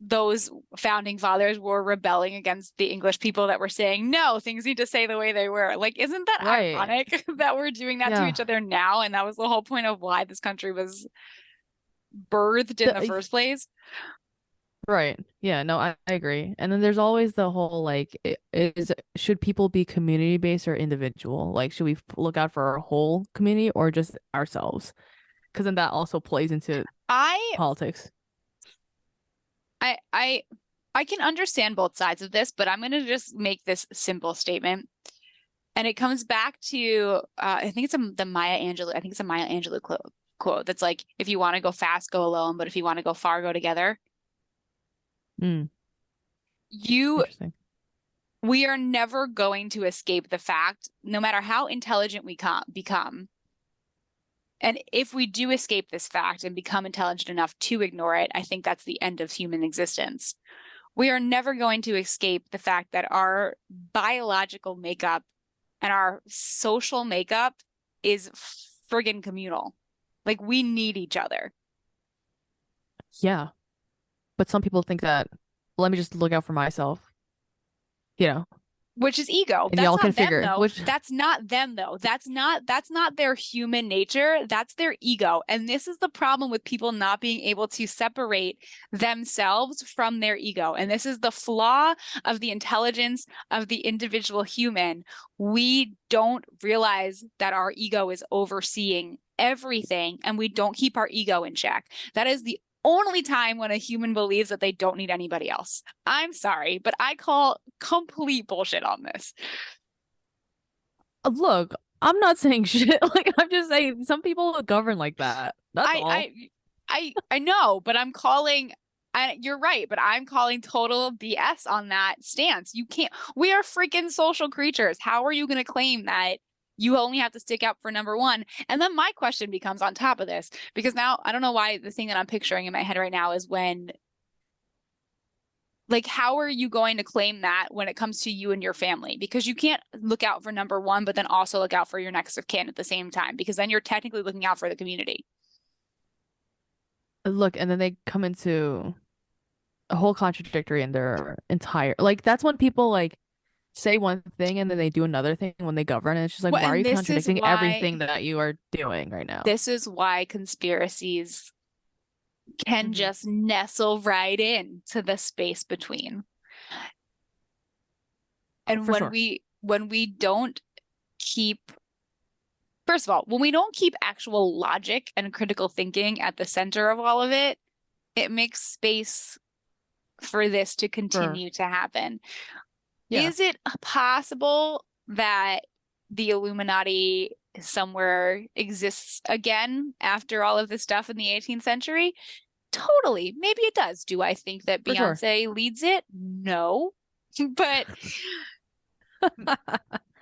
those founding fathers were rebelling against the English people that were saying, no, things need to stay the way they were. Like, isn't that Right. ironic that we're doing that to Yeah. each other now? And that was the whole point of why this country was birthed in the The, first place. Right. Yeah, no, I agree. And then there's always the whole like should people be community based or individual? Like should we look out for our whole community or just ourselves? Because then that also plays into I politics. I I I can understand both sides of this, but I'm going to just make this simple statement. And it comes back to I think it's the Maya Angelou. I think it's a Maya Angelou quote that's like, if you want to go fast, go alone, but if you want to go far, go together. Mm, You interesting. we are never going to escape the fact, no matter how intelligent we become. And if we do escape this fact and become intelligent enough to ignore it, I think that's the end of human existence. We are never going to escape the fact that our biological makeup and our social makeup is friggin' communal. Like we need each other. Yeah. But some people think that, let me just look out for myself, you know, Which is ego. and That's y'all can not them figure though. which That's not them though. That's not their human nature. That's their ego. And this is the problem with people not being able to separate themselves from their ego. And this is the flaw of the intelligence of the individual human. We don't realize that our ego is overseeing everything and we don't keep our ego in check. That is the only time when a human believes that they don't need anybody else. I'm sorry, but I call complete bullshit on this. look, I'm not saying shit. Like I'm just saying some people govern like that. That's I all. I I know, but you're right, but I'm calling total BS on that stance. You can't, we are freaking social creatures. How are you going to claim that you only have to stick up for number one? And then my question becomes on top of this, because now I don't know why the thing that I'm picturing in my head right now is when, like, how are you going to claim that when it comes to you and your family? Because you can't look out for number one, but then also look out for your next of kin at the same time, because then you're technically looking out for the community. Look, and then they come into a whole contradictory in their entire like that's when people like say one thing and then they do another thing when they govern and it's just like Well, why are and you contradicting everything that you are doing right now? this is why conspiracies can Hmm. just nestle right in to the space between. And For sure. when we don't keep, first of all, when we don't keep actual logic and critical thinking at the center of all of it, it makes space for this to For continue to happen. yeah. Is it possible that the Illuminati somewhere exists again after all of this stuff in the 18th century? Totally. Maybe it does. Do I think that For sure. Beyonce leads it? No. But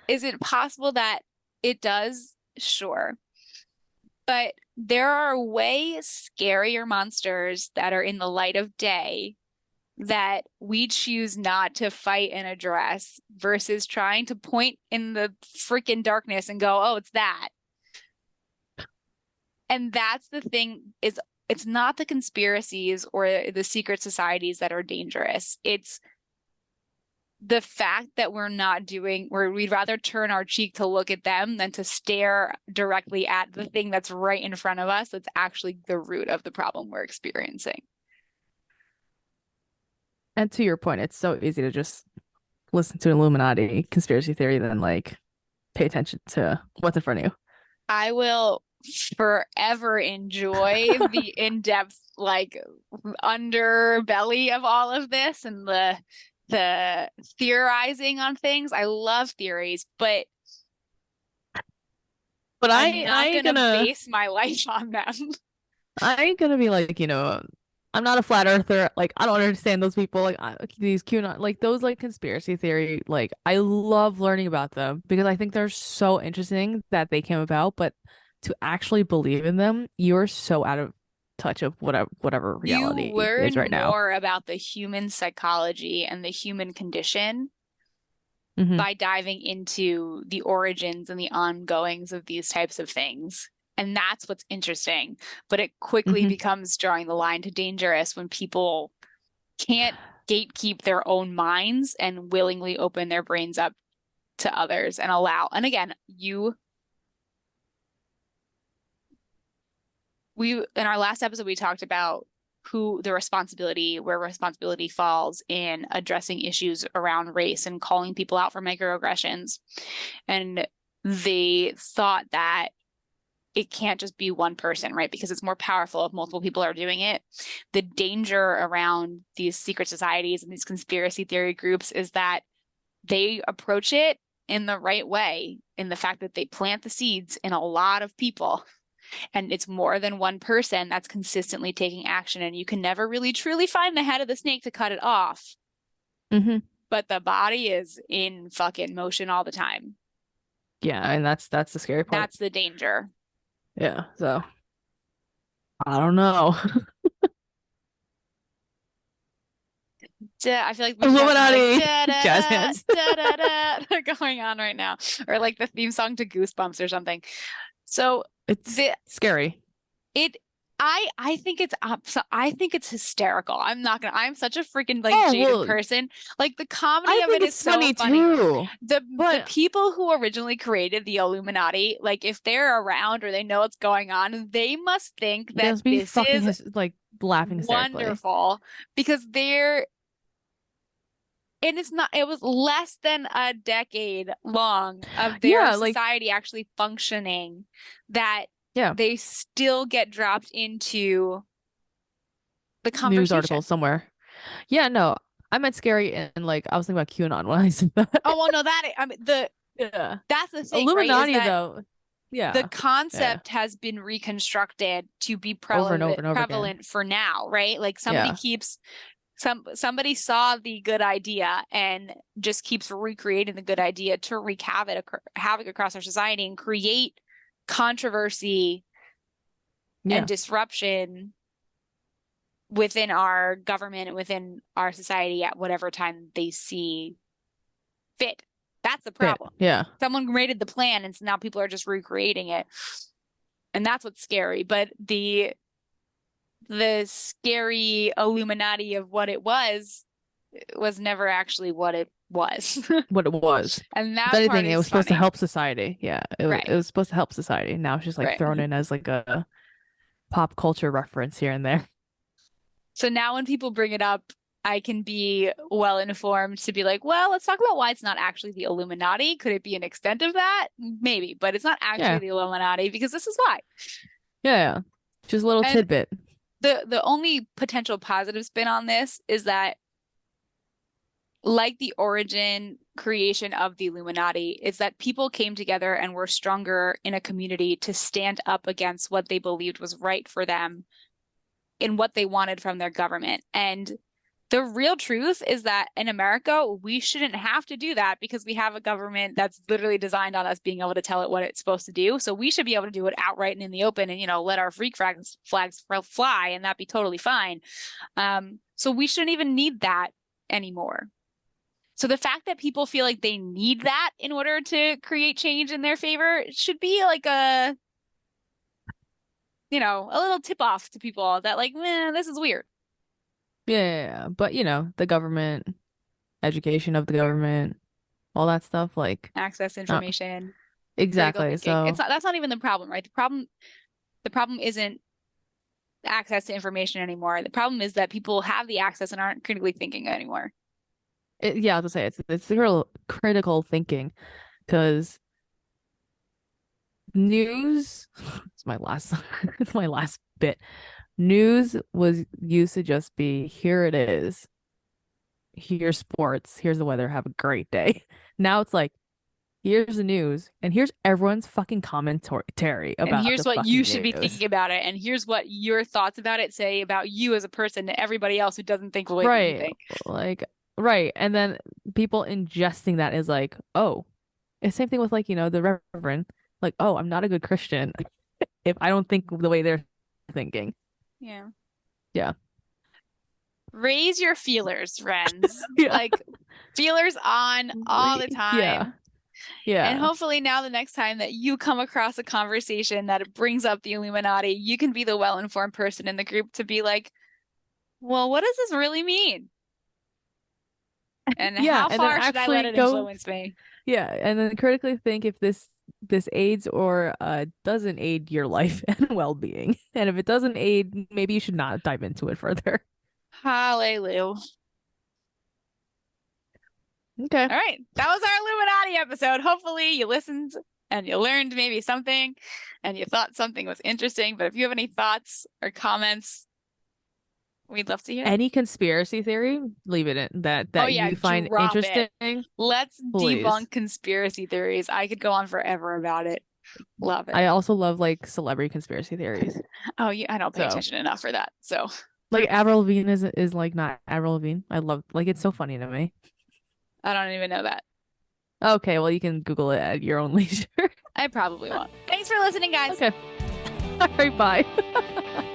is it possible that it does? Sure. But there are way scarier monsters that are in the light of day that we choose not to fight and address versus trying to point in the freaking darkness and go, oh, it's that. And that's the thing, is it's not the conspiracies or the secret societies that are dangerous. It's the fact that we're not doing, where we'd rather turn our cheek to look at them than to stare directly at the thing that's right in front of us that's actually the root of the problem we're experiencing. And to your point, it's so easy to just listen to Illuminati conspiracy theory than like pay attention to what's in front of I will forever enjoy the in-depth, like, underbelly of all of this and the theorizing on things. I love theories, but but I'm I not ain't gonna gonna base my life on them. I ain't gonna be like, I'm not a flat earther. Like, I don't understand those people. Like, these QAnon, like those like conspiracy theory. Like, I love learning about them because I think they're so interesting that they came about. But to actually believe in them, you're so out of touch of whatever You reality is learn right now. more about the human psychology and the human condition Hmm. by diving into the origins and the ongoings of these types of things. And that's what's interesting. But it quickly Hmm. becomes drawing the line to dangerous when people can't gatekeep their own minds and willingly open their brains up to others and allow. And again, we in our last episode we talked about where responsibility falls in addressing issues around race and calling people out for microaggressions. And they thought that it can't just be one person, right? Because it's more powerful if multiple people are doing it. The danger around these secret societies and these conspiracy theory groups is that they approach it in the right way, in the fact that they plant the seeds in a lot of people. And it's more than one person that's consistently taking action. And you can never really truly find the head of the snake to cut it off. Hmm. But the body is in fucking motion all the time. Yeah, and that's the scary part. That's the danger. Yeah. So I don't know. I feel like we should have some like Illuminati da da jazz da hands. da da da going on right now, or like the theme song to Goosebumps or something. So It's the scary. it I think it's I think it's hysterical. I'm such a freaking like Oh, jaded well, person. Like the comedy I of think it is it's so funny funny. too. The But people who originally created the Illuminati, like if they're around or they know what's going on, they must think they that must be this fucking is like laughing hysterically. wonderful because they're and it's not, it was less than a decade long of their Yeah, like society actually functioning that yeah, they still get dropped into the news conversation. articles somewhere. Yeah, no, I meant scary and like I was thinking about QAnon when I said Oh, that. well, no, that, I mean, Yeah. that's the thing, right? Is Illuminati that though. the Yeah. Yeah. concept has been reconstructed to be Over and over and over again. prevalent for now, right? Like Yeah. somebody saw the good idea and just keeps recreating the good idea to wreak havoc across our society and create controversy and Yeah. disruption within our government and within our society at whatever time they see fit. That's the Fit. problem. Yeah. Someone created the plan and so now people are just recreating it. And that's what's scary. But the scary Illuminati of what it was never actually what it was. What it was. And If that part anything, it is was supposed to funny. help society. Yeah. It Right. was supposed to help society. Now it's just like Right. thrown in as like a pop culture reference here and there. So now when people bring it up, I can be well informed to be like, well, let's talk about why it's not actually the Illuminati. Could it be an extent of that? Maybe, but it's not actually Yeah. the Illuminati because this is why. Yeah. Yeah. Just a little And tidbit. the only potential positive spin on this is that like the origin creation of the Illuminati is that people came together and were stronger in a community to stand up against what they believed was right for them in what they wanted from their government. And the real truth is that in America, we shouldn't have to do that because we have a government that's literally designed on us being able to tell it what it's supposed to do. So we should be able to do it outright and in the open and, let our freak flags fly and that be totally fine. So we shouldn't even need that anymore. So the fact that people feel like they need that in order to create change in their favor should be like a little tip off to people that like, man, this is weird. Yeah. But the government, education of the government, all that stuff, like Access uh, information, critical exactly. thinking. So That's not even the problem, right? The problem isn't access to information anymore. The problem is that people have the access and aren't critically thinking anymore. yeah, I was gonna say it's the real critical thinking because news it's my last it's my last bit. News was used to just be here it is. Here's sports, here's the weather, have a great day. Now it's like here's the news and here's everyone's fucking commentary And about here's the what you fucking should be news. thinking about it. And here's what your thoughts about it say about you as a person to everybody else who doesn't think the way that you Right. think. Like right. And then people ingesting that is like, oh, it's same thing with like, the reverend. Like, oh, I'm not a good Christian if I don't think the way they're thinking. Yeah. Yeah. Raise your feelers, friends. Yeah. Like feelers on all the Yeah. time. And Yeah. hopefully now the next time that you come across a conversation that brings up the Illuminati, you can be the well-informed person in the group to be like, well, what does this really mean? And Yeah. how And then far should I let actually it go, influence me? yeah. And then critically think if this aids or doesn't aid your life and well-being. And if it doesn't aid, maybe you should not dive into it further. Hallelujah. Okay. All right. That was our Illuminati episode. Hopefully you listened and you learned maybe something and you thought something was interesting. But if you have any thoughts or comments, we'd love to hear them. Any conspiracy theory, leave it in that Oh that yeah, you find drop it. interesting, Let's please. debunk conspiracy theories. I could go on forever about it. Love it. I also love like celebrity conspiracy theories. Oh, yeah, I don't pay So attention enough for that. So like Avril Lavigne is like not Avril Lavigne. I love like it's so funny to me. I don't even know that. Okay, well you can Google it at your own leisure. I probably won't. Thanks for listening, guys. Okay. All right, bye.